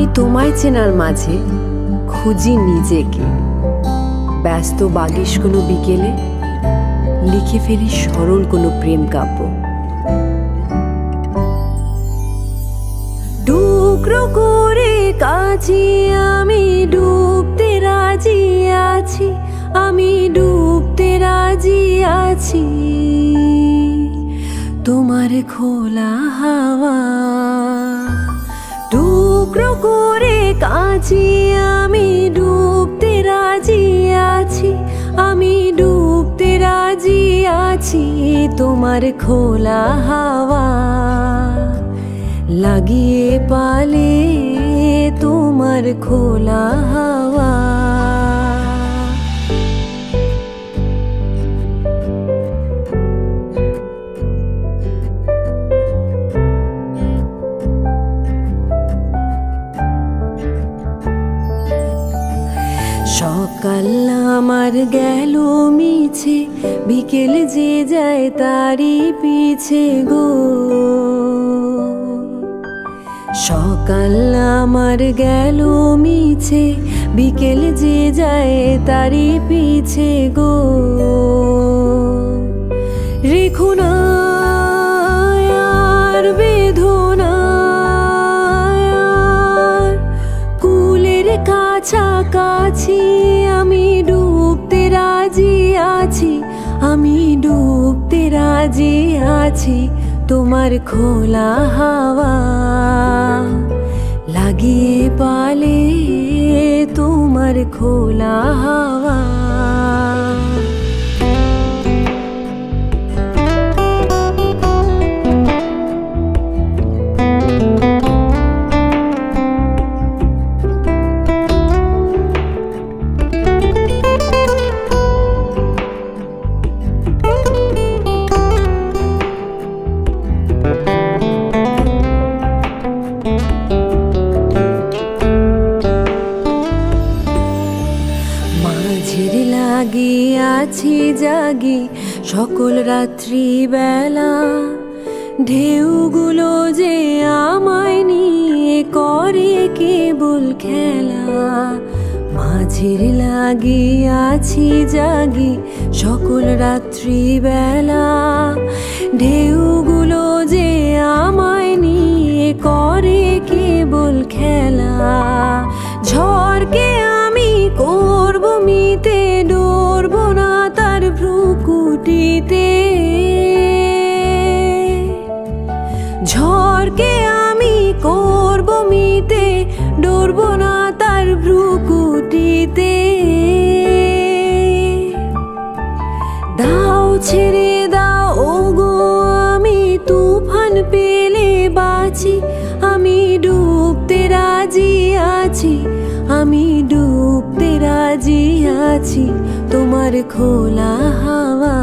আমি তোমায় চেনার মাঝে খুঁজি নিজেকে। ব্যস্ত বাগিশ কোনো বিকেলে লিখে ফেলি সরল কোনো প্রেম কাব্য। টুকরো করে কাছে আমি ডুবতে রাজি আছি, আমি ডুবতে রাজি আছি তোমার খোলা হাওয়া। টুকরো করে কাছে আমি ডুবতে রাজি আছি, আমি ডুবতে রাজি আছি তোমার খোলা হাওয়া। লাগিয়ে পালে তোমার খোলা হাওয়া। সকাল আমার গেল মিছে, বিকেল যে যায় তারই পিছে গো। সকাল আমার গেল মিছে, বিকেল যে যায় তারই পিছে গো। রেখো না আর বেদনা কুলের কাছাকাছি, আমি ডুবতে রাজি আছি, আমি ডুবতে রাজি আছি তোমার খোলা হাওয়া। লাগিয়ে পালে তোমার খোলা হাওয়া। আছি জাগি সকল রাত্রি বেলা, ঢেউগুলো যে আমায় নিয়ে করে কেবল খেলা। মাঝের লাগি আছি জাগি সকল রাত্রি বেলা, ঢেউগুলো যে আমায় নিয়ে করে কেবল খেলা। ঝড়কে আমি করব মিতে, ডরব না তার ভ্রুকুটিতে। ঝড়কে আমি করব মিতে, ডরব না তার ভ্রুকুটিতে। দাও ছেড়ে দাও ওগো আমি তুফান পেলে বাঁচি, আমি ডুবতে রাজি আছি, আমি ডুবতে রাজি আছি তোমার খোলা হাওয়া।